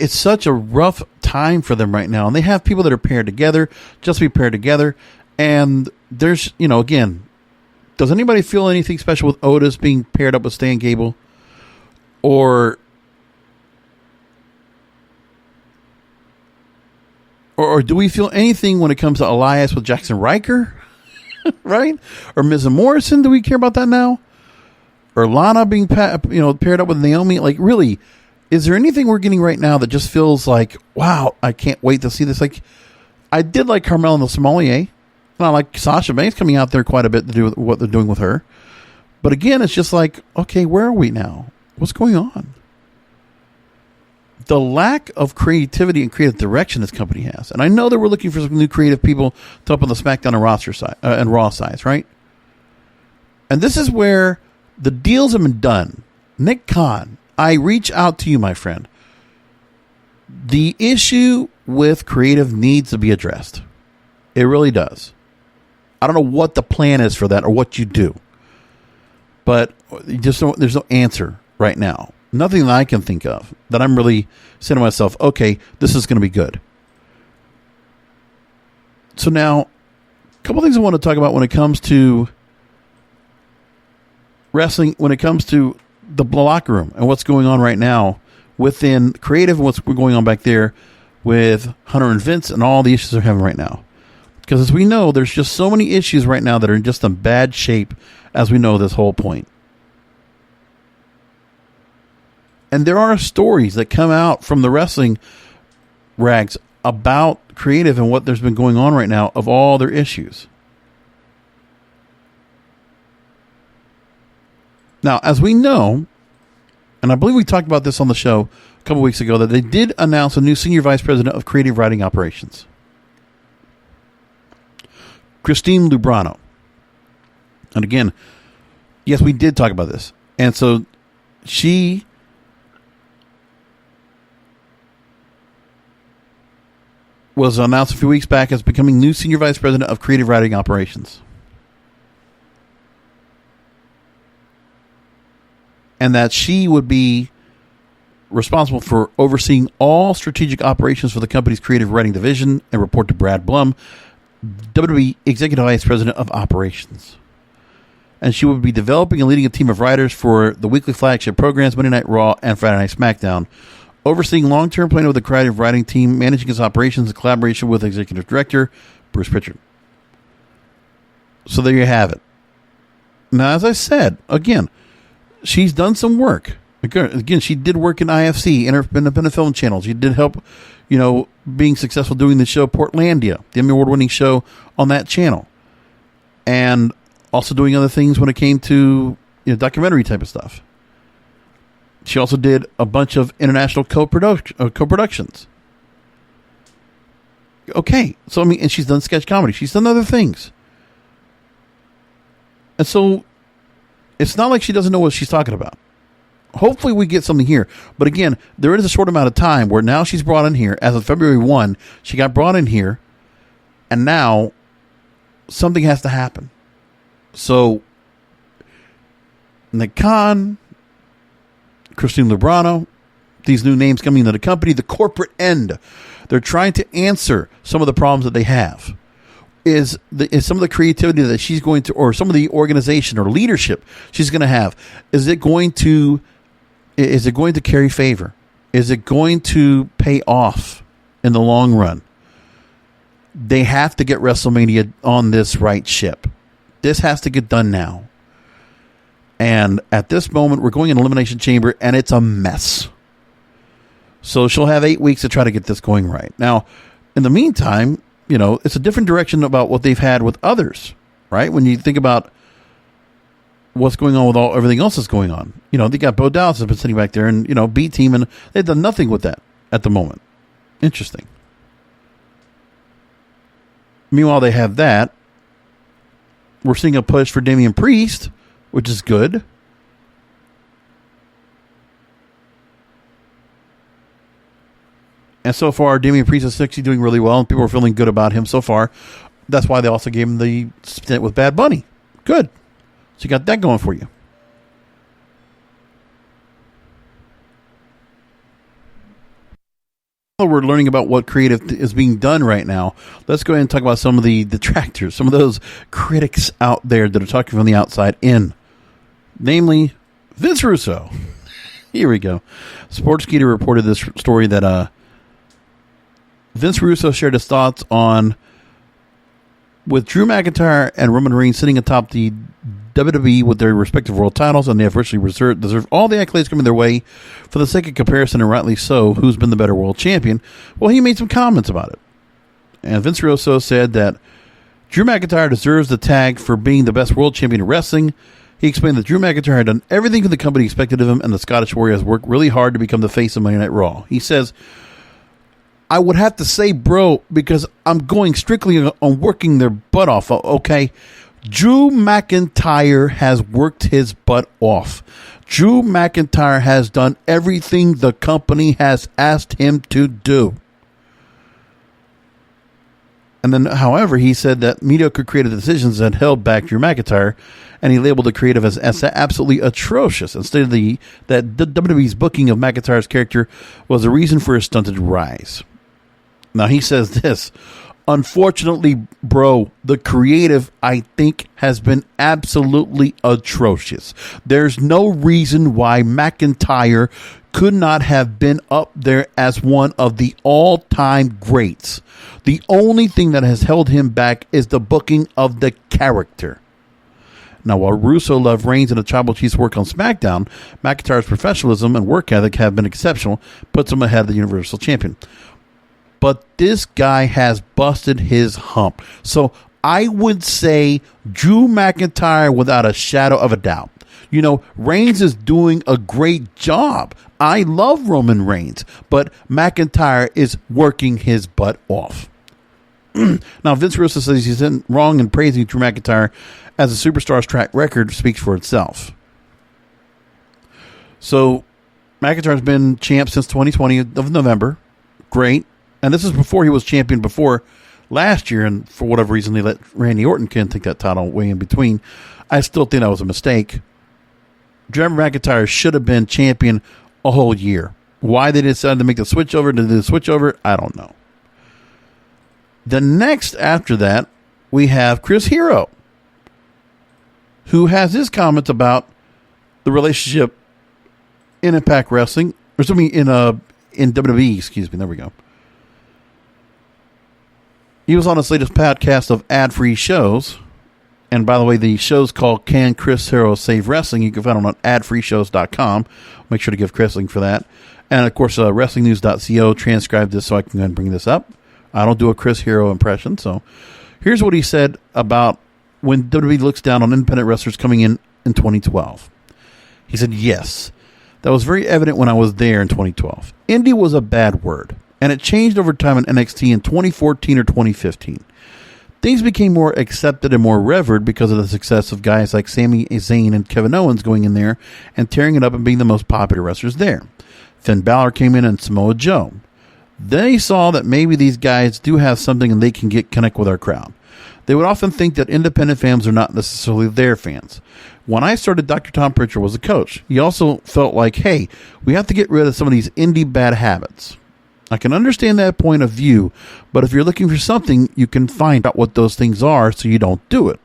such a rough time for them right now. And they have people that are paired together, just to be paired together. And there's, again, does anybody feel anything special with Otis being paired up with Stan Gable? Or do we feel anything when it comes to Elias with Jackson Riker? Right? Or Miz and Morrison? Do we care about that now? Or Lana being paired up with Naomi? Like, really, is there anything we're getting right now that just feels like, wow, I can't wait to see this? Like, I did like Carmella and the Sommelier. And I like Sasha Banks coming out there quite a bit to do with what they're doing with her. But again, it's just like, okay, where are we now? What's going on? The lack of creativity and creative direction this company has. And I know that we're looking for some new creative people to up on the SmackDown and roster side and Raw sides, right? And this is where the deals have been done. Nick Khan, I reach out to you, my friend. The issue with creative needs to be addressed. It really does. I don't know what the plan is for that or what you do. But there's no answer right now. Nothing that I can think of that I'm really saying to myself, okay, this is going to be good. So now, a couple things I want to talk about when it comes to wrestling, when it comes to the locker room and what's going on right now within creative and what's going on back there with Hunter and Vince and all the issues they're having right now. Because as we know, there's just so many issues right now that are just in bad shape as we know this whole point. And there are stories that come out from the wrestling rags about creative and what there's been going on right now of all their issues. Now, as we know, and I believe we talked about this on the show a couple weeks ago, that they did announce a new senior vice president of creative writing operations, Christine Lubrano. And again, yes, we did talk about this. And so she was announced a few weeks back as becoming new Senior Vice President of Creative Writing Operations. And that she would be responsible for overseeing all strategic operations for the company's creative writing division and report to Brad Blum, WWE Executive Vice President of Operations. And she would be developing and leading a team of writers for the weekly flagship programs, Monday Night Raw and Friday Night SmackDown, overseeing long-term planning with the creative writing team, managing its operations in collaboration with Executive Director Bruce Pritchard. So there you have it. Now, as I said, again, she's done some work. Again, she did work in IFC, Independent Film Channel. She did help, being successful doing the show Portlandia, the Emmy Award-winning show on that channel. And also doing other things when it came to documentary type of stuff. She also did a bunch of international co-productions. Okay, so and she's done sketch comedy. She's done other things. And so it's not like she doesn't know what she's talking about. Hopefully we get something here. But again, there is a short amount of time where now she's brought in here. As of February 1, she got brought in here. And now something has to happen. So Nick Khan, Christine Lubrano, these new names coming into the company, the corporate end, they're trying to answer some of the problems that they have. Is some of the creativity that she's going to, or some of the organization or leadership she's going to have, is it going to carry favor? Is it going to pay off in the long run? They have to get WrestleMania on this right ship. This has to get done now. And at this moment, we're going in Elimination Chamber, and it's a mess. So she'll have 8 weeks to try to get this going right. Now, in the meantime, it's a different direction about what they've had with others, right? When you think about what's going on with everything else that's going on. They got Bo Dallas has been sitting back there and, B Team, and they've done nothing with that at the moment. Interesting. Meanwhile, they have that. We're seeing a push for Damian Priest, which is good. And so far, Damian Priest is actually doing really well, and people are feeling good about him so far. That's why they also gave him the stint with Bad Bunny. Good. So you got that going for you. We're learning about what creative is being done right now. Let's go ahead and talk about some of the detractors, some of those critics out there that are talking from the outside in. Namely, Vince Russo. Here we go. Sportskeeda reported this story that Vince Russo shared his thoughts on, with Drew McIntyre and Roman Reigns sitting atop the WWE with their respective world titles, and they have virtually deserve all the accolades coming their way. For the sake of comparison, and rightly so, who's been the better world champion? Well, he made some comments about it. And Vince Russo said that Drew McIntyre deserves the tag for being the best world champion in wrestling. He explained that Drew McIntyre had done everything the company expected of him, and the Scottish Warrior has worked really hard to become the face of Monday Night Raw. He says, I would have to say, bro, because I'm going strictly on working their butt off, okay? Drew McIntyre has worked his butt off. Drew McIntyre has done everything the company has asked him to do. And then, however, he said that mediocre creative decisions had held back Drew McIntyre, and he labeled the creative as absolutely atrocious, and stated that WWE's booking of McIntyre's character was the reason for his stunted rise. Now, he says this, unfortunately, bro, the creative, I think, has been absolutely atrocious. There's no reason why McIntyre could not have been up there as one of the all-time greats. The only thing that has held him back is the booking of the character. Now, while Russo loved Reigns and the Tribal Chief's work on SmackDown, McIntyre's professionalism and work ethic have been exceptional, puts him ahead of the Universal Champion. But this guy has busted his hump. So I would say Drew McIntyre without a shadow of a doubt. Reigns is doing a great job. I love Roman Reigns, but McIntyre is working his butt off. Now, Vince Russo says he's wrong in praising Drew McIntyre, as a superstar's track record speaks for itself. So McIntyre's been champ since 2020 of November. Great. And this is before he was champion before last year, and for whatever reason they let Randy Orton take that title way in between. I still think that was a mistake. Drew McIntyre should have been champion a whole year. Why they decided to make the switch over, I don't know. The next after that, we have Chris Hero, who has his comments about the relationship in Impact Wrestling, or something in WWE, excuse me, there we go. He was on his latest podcast of ad-free shows. And by the way, the show's called Can Chris Hero Save Wrestling? You can find it on adfreeshows.com. Make sure to give Chris a link for that. And of course, wrestlingnews.co transcribed this so I can go ahead and bring this up. I don't do a Chris Hero impression. So here's what he said about when WWE looks down on independent wrestlers coming in 2012. He said, yes, that was very evident when I was there in 2012. Indie was a bad word, and it changed over time in NXT in 2014 or 2015. Things became more accepted and more revered because of the success of guys like Sami, Zayn, and Kevin Owens going in there and tearing it up and being the most popular wrestlers there. Finn Balor came in and Samoa Joe. They saw that maybe these guys do have something and they can connect with our crowd. They would often think that independent fans are not necessarily their fans. When I started, Dr. Tom Pritchard was a coach. He also felt like, hey, we have to get rid of some of these indie bad habits. I can understand that point of view, but if you're looking for something, you can find out what those things are so you don't do it.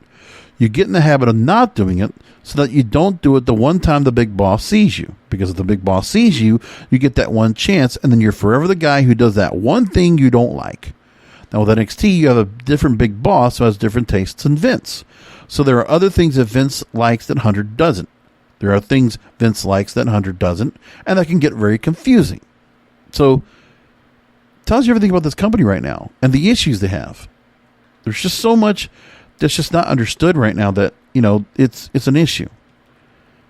You get in the habit of not doing it so that you don't do it the one time the big boss sees you. Because if the big boss sees you, you get that one chance, and then you're forever the guy who does that one thing you don't like. Now with NXT, you have a different big boss who has different tastes than Vince. So there are other things that Vince likes that Hunter doesn't. There are things Vince likes that Hunter doesn't, and that can get very confusing. So tells you everything about this company right now and the issues they have. There's just so much that's just not understood right now that, it's an issue.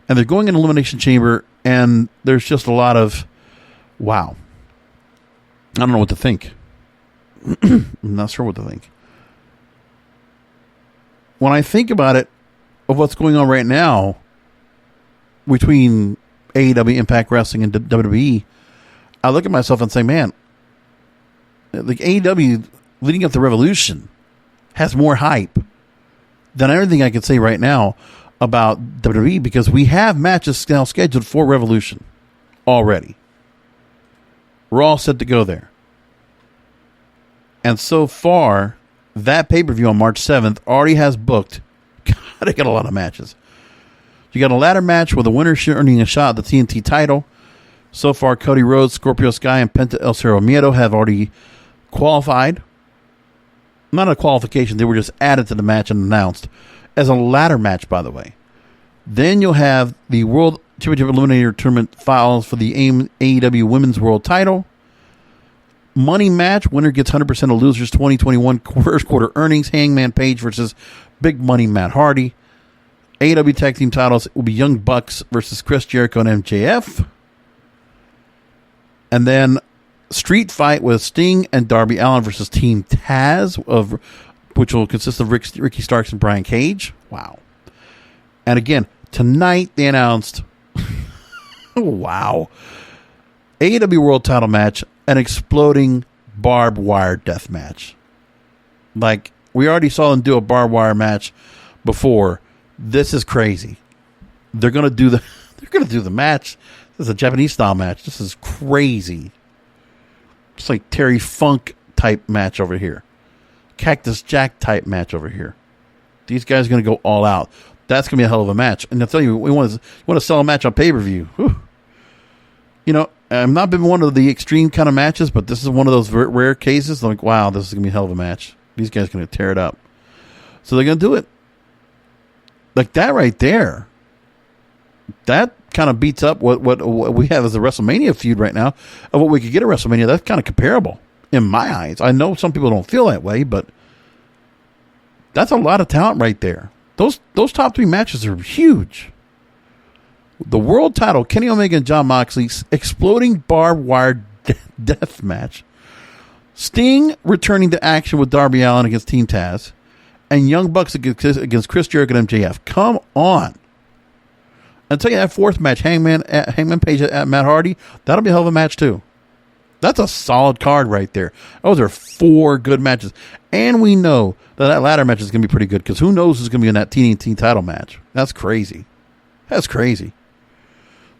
And they're going in Elimination Chamber, and there's just a lot of, wow. I don't know what to think. I'm not sure what to think. When I think about it, of what's going on right now between AEW, Impact Wrestling, and WWE, I look at myself and say, man, like AEW leading up to Revolution has more hype than everything I can say right now about WWE, because we have matches now scheduled for Revolution already. We're all set to go there. And so far, that pay-per-view on March 7th already has booked. God, they got a lot of matches. You got a ladder match with the winner earning a shot at the TNT title. So far, Cody Rhodes, Scorpio Sky, and Penta El Cerro Miedo have already qualified. Not a qualification, they were just added to the match and announced as a ladder match, by the way. Then you'll have the World Championship Eliminator Tournament finals for the AEW Women's World Title. Money match, winner gets 100% of losers 2021 first quarter earnings. Hangman Page versus Big Money Matt Hardy. AEW Tag Team titles will be Young Bucks versus Chris Jericho and MJF. And then Street Fight with Sting and Darby Allin versus Team Taz, which will consist of Ricky Starks and Brian Cage. Wow. And again, tonight they announced, wow, AEW World Title match, an exploding barbed wire death match. Like, we already saw them do a barbed wire match before. This is crazy. They're gonna do the match. This is a Japanese style match. This is crazy. It's like Terry Funk type match over here. Cactus Jack type match over here. These guys are going to go all out. That's going to be a hell of a match. And I'll tell you, we want to sell a match on pay-per-view. Whew. I've not been one of the extreme kind of matches, but this is one of those rare cases. I'm like, wow, this is going to be a hell of a match. These guys are going to tear it up. So they're going to do it. Like that right there. That kind of beats up what we have as a WrestleMania feud right now of what we could get at WrestleMania. That's kind of comparable in my eyes. I know some people don't feel that way, but that's a lot of talent right there. Those top three matches are huge. The world title, Kenny Omega and Jon Moxley, exploding barbed wire death match. Sting returning to action with Darby Allin against Team Taz, and Young Bucks against Chris Jericho and MJF. Come on. I'll tell you that fourth match, Hangman Page at Matt Hardy, that'll be a hell of a match too. That's a solid card right there. Those are 4 good matches. And we know that ladder match is going to be pretty good because who knows who's going to be in that TNT title match. That's crazy. That's crazy.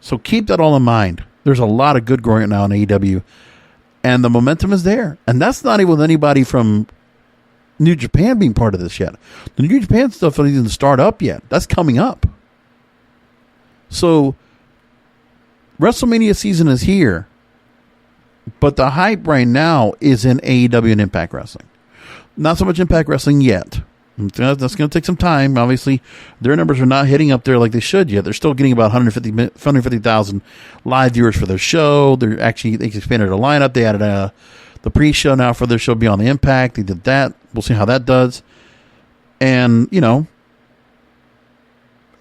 So keep that all in mind. There's a lot of good going on now in AEW. And the momentum is there. And that's not even with anybody from New Japan being part of this yet. The New Japan stuff doesn't even start up yet. That's coming up. So WrestleMania season is here. But the hype right now is in AEW and Impact Wrestling. Not so much Impact Wrestling yet. That's going to take some time. Obviously, their numbers are not hitting up there like they should yet. They're still getting about 150,000 live viewers for their show. They expanded their lineup. They added the pre-show now for their show Beyond the Impact. They did that. We'll see how that does. And,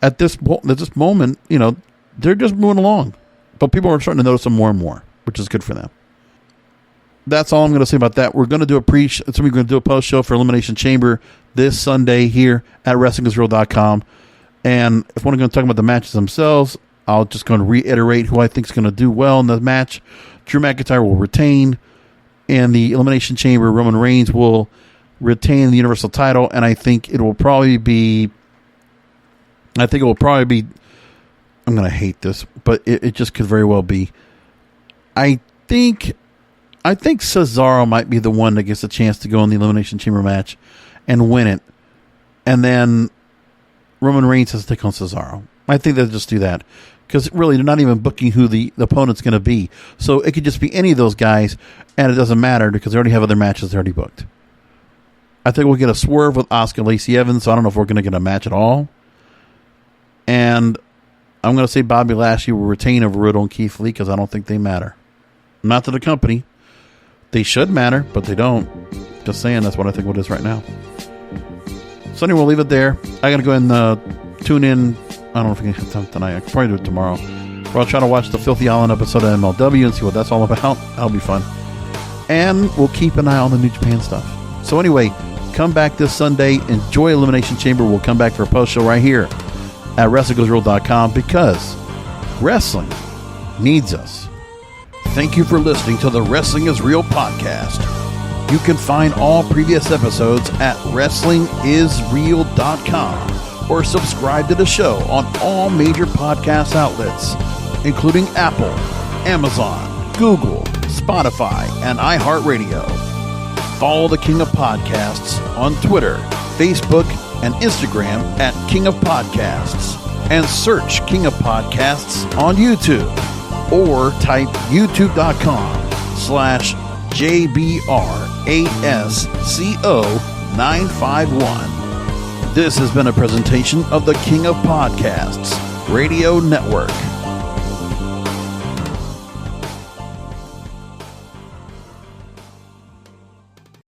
at this moment, they're just moving along. But people are starting to notice them more and more, which is good for them. That's all I'm going to say about that. We're going to do we're going to do a post show for Elimination Chamber this Sunday here at WrestlingIsReal.com. And if we're going to talk about the matches themselves, I'll just going to reiterate who I think is going to do well in the match. Drew McIntyre will retain, and the Elimination Chamber, Roman Reigns will retain the Universal title. And I think it will probably be. I'm going to hate this, but it just could very well be. I think Cesaro might be the one that gets a chance to go in the Elimination Chamber match and win it. And then Roman Reigns has to take on Cesaro. I think they'll just do that. Because really, they're not even booking who the opponent's going to be. So it could just be any of those guys, and it doesn't matter because they already have other matches already booked. I think we'll get a swerve with Asuka and Lacey Evans, so I don't know if we're going to get a match at all. And I'm going to say Bobby Lashley will retain over Riddle and Keith Lee because I don't think they matter. Not to the company. They should matter, but they don't. Just saying, that's what I think it is right now. So anyway, we'll leave it there. I got to go ahead and tune in. I don't know if we can have time tonight. I can probably do it tomorrow. Or I'll try to watch the Filthy Island episode of MLW and see what that's all about. That'll be fun. And we'll keep an eye on the New Japan stuff. So anyway, come back this Sunday. Enjoy Elimination Chamber. We'll come back for a post show right here at WrestlingIsReal.com because wrestling needs us. Thank you for listening to the Wrestling is Real podcast. You can find all previous episodes at WrestlingIsReal.com or subscribe to the show on all major podcast outlets, including Apple, Amazon, Google, Spotify, and iHeartRadio. Follow the King of Podcasts on Twitter, Facebook, and Instagram at King of Podcasts, and search King of Podcasts on YouTube. Or type youtube.com/JBRASCO951. This has been a presentation of the King of Podcasts Radio Network.